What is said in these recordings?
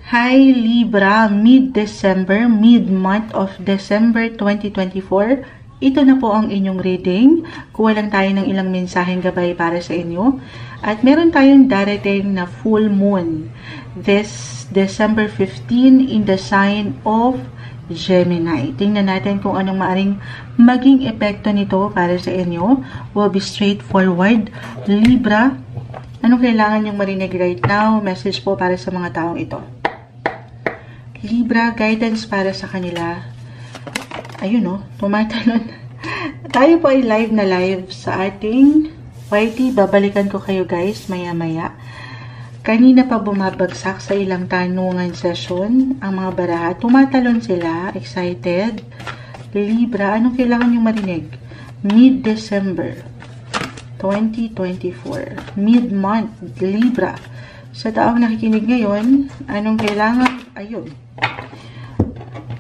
Hi Libra, mid-December, mid-month of December 2024. Ito na po ang inyong reading. Kuha lang tayo ng ilang mensaheng gabay para sa inyo. At meron tayong darating na full moon this December 15 in the sign of Gemini. Tingnan natin kung anong maaring maging epekto nito para sa inyo. Will be straightforward. Libra, anong kailangan niyong marinig right now? Message po para sa mga taong ito. Libra, guidance para sa kanila. Ayun tumatalon. Tayo po ay live na live sa ating YT. Babalikan ko kayo guys maya-maya. Kanina pa bumabagsak sa ilang tanungan session ang mga baraha. Tumatalon sila, excited. Libra, anong kailangan niyong marinig? Mid-December 2024. Mid-month, Libra. Sa taong nakikinig ngayon, anong kailangan? Ayun.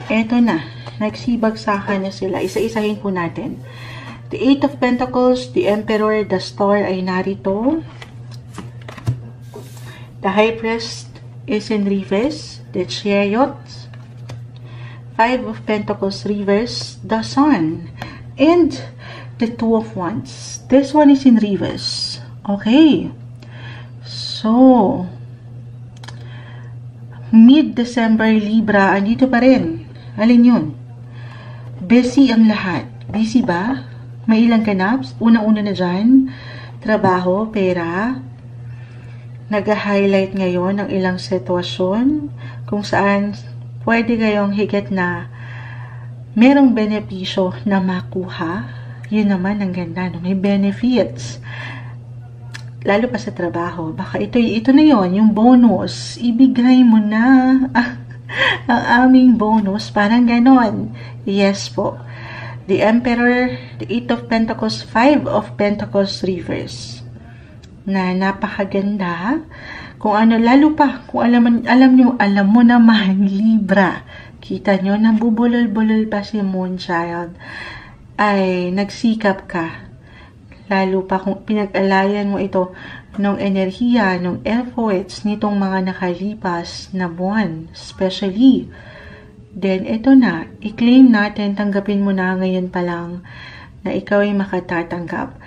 Eto na. Nagsibagsakan na sila. Isa-isahin po natin. The Eight of Pentacles, the Emperor, the Star ay narito. The High Priest is in reverse. The Chariot. Five of Pentacles reverse. The Sun. And the Two of Wands. This one is in reverse. Okay. So, mid-December, Libra, andito pa rin. Alin yun? Busy ang lahat. Busy ba? May ilang ganap? Unang-una na dyan. Trabaho, pera. Nag-highlight ngayon ng ilang sitwasyon kung saan pwede kayong higit na merong benepisyo na makuha. Yun naman ang ganda. No? May benefits. Lalo pa sa trabaho. Baka ito na yon, yung bonus. Ibigay mo na ang aming bonus. Parang ganon. Yes po. The Emperor, the Eight of Pentacles, Five of Pentacles reverse. Na napakaganda. Kung ano, lalo pa, kung alam mo naman, Libra. Kita nyo, nabubulol-bulol pa si Moonchild. Ay, nagsikap ka. Lalo pa kung pinag-alayan mo ito ng enerhiya, ng efforts nitong mga nakalipas na buwan. Especially, then ito na, i-claim natin, tanggapin mo na ngayon pa lang na ikaw ay makatatanggap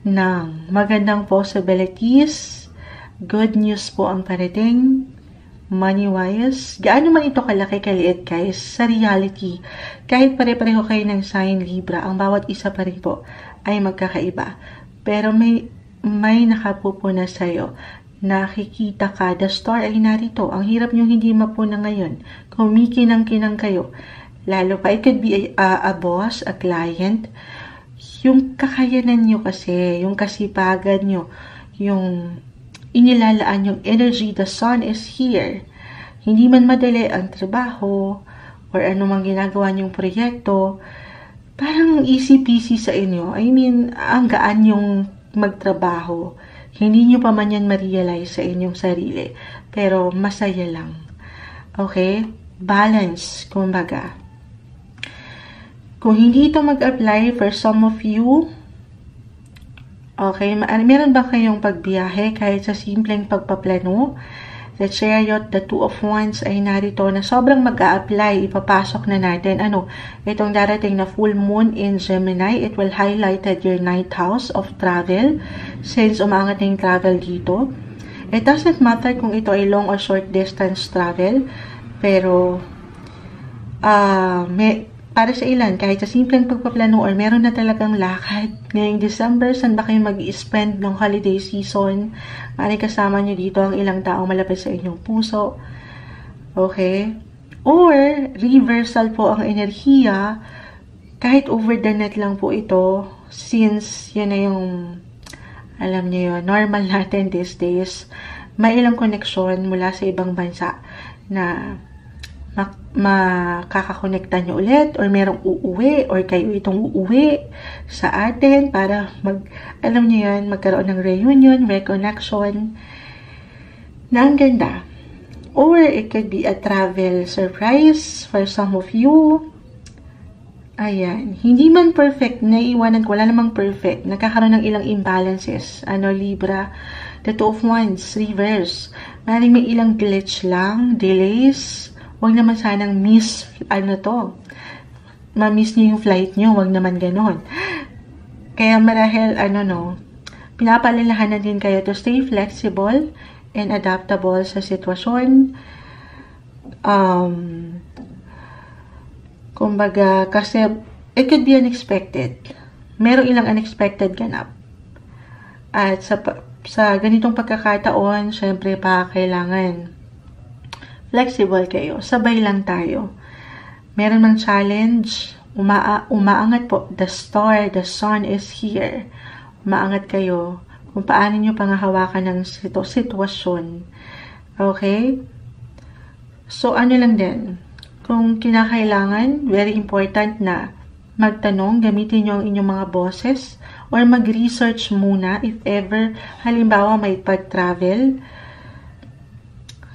ng magandang possibilities. Good news po ang parating. Money-wise, gaano man ito kalaki kaliit guys, sa reality, kahit pare-pareho kayo ng sign Libra, ang bawat isa pa rin po ay magkakaiba. Pero may nakapupuna sa'yo. Nakikita ka, the star ay narito. Ang hirap nyo hindi mapuna ngayon. Kumikinang-kinang kayo. Lalo pa, it could be a boss, a client. Yung kakayanan nyo kasi, yung kasipagan nyo, yung inilalaan yung energy, the sun is here. Hindi man madali ang trabaho or anumang ginagawa nyong proyekto, parang easy peasy sa inyo. I mean, ang gaan yung magtrabaho. Hindi nyo pa man yan ma-realize sa inyong sarili. Pero masaya lang. Okay? Balance, kumbaga. Kung hindi ito mag-apply for some of you, okay, meron ba kayong pagbiyahe kahit sa simpleng pagpaplano? The Chariot, the Two of Wands ay narito na sobrang mag-a-apply. Ipapasok na natin. Itong darating na full moon in Gemini, it will highlight your 9th house of travel. Since umangat yung travel dito. It doesn't matter kung ito ay long or short distance travel. Pero, para sa ilan, kahit sa simpleng pagpaplano or meron na talagang lakad ngayong December, saan ba kayo mag-spend ng holiday season? Maaaring kasama nyo dito ang ilang taong malapit sa inyong puso. Okay? Or, reversal po ang enerhiya, kahit over the net lang po ito, since yun na yung, alam nyo yun, normal natin these days, may ilang connection mula sa ibang bansa na makakakonekta nyo ulit or merong uuwi or kayo itong uuwi sa atin para alam nyo yan, magkaroon ng reunion, reconnection na ang ganda. Or it could be a travel surprise for some of you. Ayan. Hindi man perfect, naiiwanan ko, wala namang perfect. Nagkakaroon ng ilang imbalances. Libra, The Two of Wands, reverse. Maring may ilang glitch lang, delays. Huwag naman sanang ma-miss nyo yung flight nyo. Huwag naman ganon. Kaya marahil, pinapalalahanan din kayo to stay flexible and adaptable sa sitwasyon. Kumbaga, kasi it could be unexpected. Merong ilang unexpected ganap. At sa ganitong pagkakataon, syempre kailangan flexible kayo. Sabay lang tayo. Meron mang challenge, umaangat po. The star, the sun is here. Umaangat kayo kung paano nyo pangahawakan ng sitwasyon. Okay? So, lang din. Kung kinakailangan, very important na magtanong, gamitin nyo ang inyong mga boses, or mag-research muna if ever, halimbawa may pag-travel.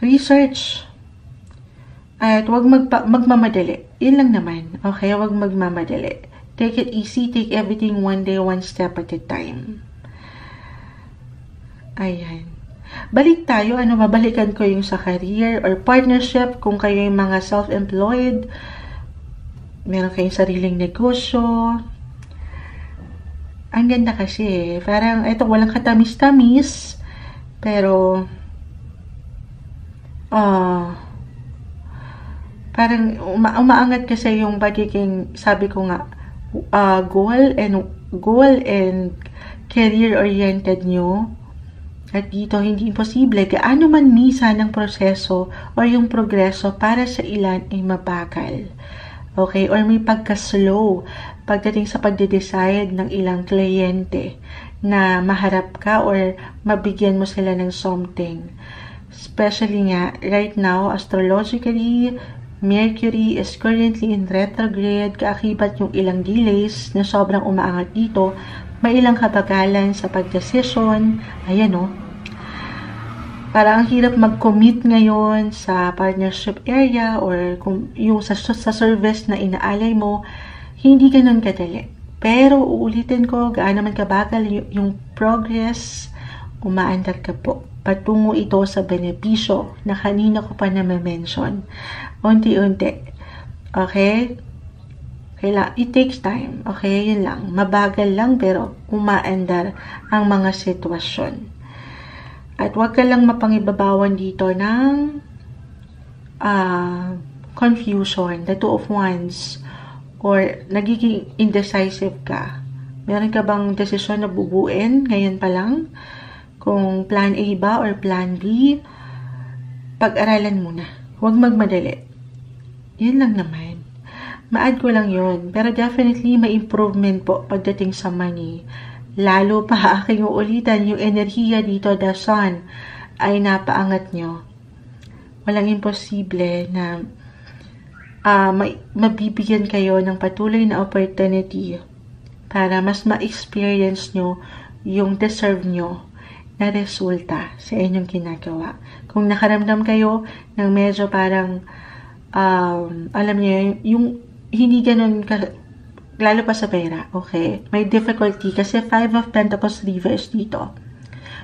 Research. At huwag magmamadali. Yun lang naman. Okay? Huwag magmamadali. Take it easy. Take everything one day, one step at a time. Ayan. Balik tayo. Mabalikan ko yung sa career or partnership. Kung kayo yung mga self-employed, meron kayong sariling negosyo. Ang ganda kasi parang ito walang katamis-tamis, pero parang umaangat kasi yung pagiging, sabi ko nga, goal and career oriented nyo. At dito hindi imposible gaano man minsan ang proseso o yung progreso para sa ilan ay mabagal. Okay? Or may pagka-slow pagdating sa pagde-decide ng ilang kliyente na maharap ka or mabigyan mo sila ng something. Especially nga, right now, astrologically, Mercury is currently in retrograde, kaakibat yung ilang delays na sobrang umaangat dito, may ilang kabagalan sa pagdesisyon. Ayan parang ang hirap mag-commit ngayon sa partnership area or kung yung sa service na inaalay mo, hindi ganun kadali. Pero uulitin ko, gaano man kabagal yung progress, umaandar ka po. Patungo ito sa benepisyo na kanina ko pa na-mention. Unti-unti. Okay? It takes time. Okay? Yun lang. Mabagal lang pero umaandar ang mga sitwasyon. At huwag ka lang mapangibabawan dito ng confusion, the Two of Wands, or nagiging indecisive ka. Meron ka bang desisyon na bubuin ngayon pa lang? Kung plan A ba or plan B, pag-aralan muna. Huwag magmadali. Yun lang naman. Ma-add ko lang yun. Pero definitely may improvement po pagdating sa money. Lalo pa aking uulitan, yung enerhiya dito, the sun, ay napaangat nyo. Walang imposible na mabibigyan kayo ng patuloy na opportunity para mas ma-experience nyo yung deserve nyo na resulta sa inyong ginagawa. Kung nakaramdam kayo ng medyo parang, alam niyo, yung hindi ganun, lalo pa sa pera, okay? May difficulty kasi 5 of Pentacles reverse dito.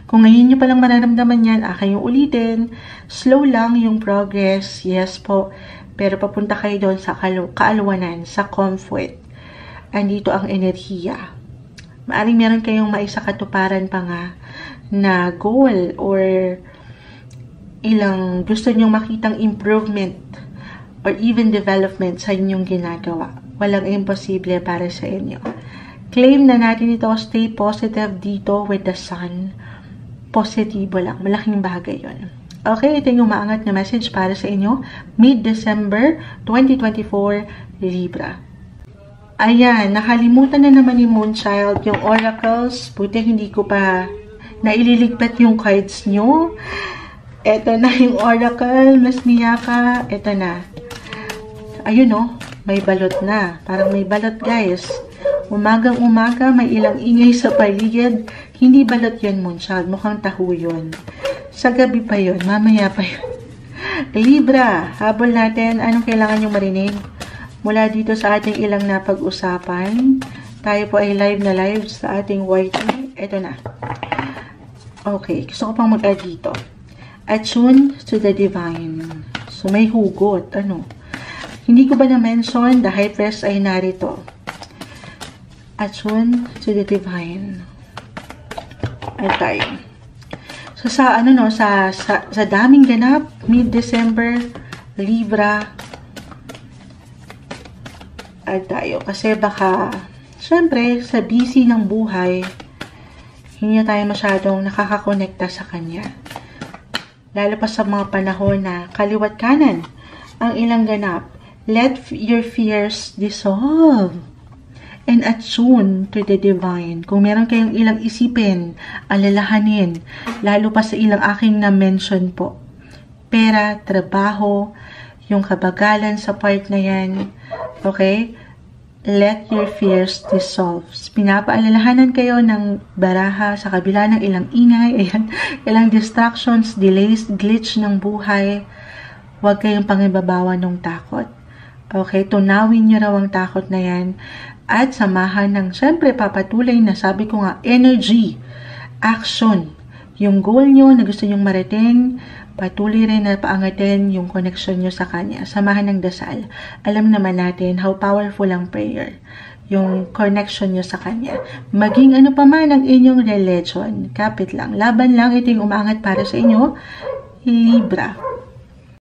Kung ngayon nyo palang mararamdaman yan, kayong ulitin, slow lang yung progress, yes po, pero papunta kayo doon sa kaalwanan, sa comfort. Andito ang enerhiya. Maaring meron kayong maisakatuparan pa nga na goal or ilang gusto nyong makitang improvement or even development sa inyong ginagawa. Walang imposible para sa inyo. Claim na natin ito, stay positive dito with the sun. Positibo lang. Malaking bagay yun. Okay, ito yung maangat na message para sa inyo. Mid-December 2024, Libra. Ayan, nakalimutan na naman ni Moonchild yung oracles. Buti hindi ko pa naililigpat yung cards nyo. Ito na yung oracle, Miss Miyaka. Ito na. Ayun may balot na. Parang may balot, guys. Umagang-umaga, may ilang ingay sa paligid. Hindi balot yun, Moonchild. Mukhang taho yun. Sa gabi pa yun. Mamaya pa yun. Libra, habol natin. Anong kailangan nyo marinig? Mula dito sa ating ilang napag-usapan. Tayo po ay live na live sa ating white. Ito na. Okay, gusto ko pang mag-add dito. Attune to the divine. So, may hugot. Ano? Hindi ko ba na-mention, the high priest ay narito. Attune to the divine. Okay. So, sa daming ganap, mid-December, Libra, ay tayo. Kasi baka, syempre, sa busy ng buhay, hindi na tayo masyadong nakakakonekta sa kanya. Lalo pa sa mga panahon na kaliwat kanan ang ilang ganap. Let your fears dissolve and attune to the divine. Kung meron kayong ilang isipin, alalahanin, lalo pa sa ilang aking na-mention po. Pera, trabaho, yung kabagalan sa part na yan. Okay? Let your fears dissolve. Pinapaalalahanan kayo ng baraha sa kabila ng ilang ingay, ayan, ilang distractions, delays, glitch ng buhay. Huwag kayong pangibabawan ng takot. Okay, tunawin nyo raw ang takot na yan at samahan ng, syempre, papatuloy na sabi ko nga, energy, action. Yung goal nyo na gusto nyong marating, patuloy rin na paangatin yung connection nyo sa Kanya. Samahan ng dasal. Alam naman natin how powerful ang prayer. Yung connection nyo sa Kanya. Maging ano pa man ang inyong religion, kapit lang. Laban lang, ito yung umangat para sa inyo. Libra.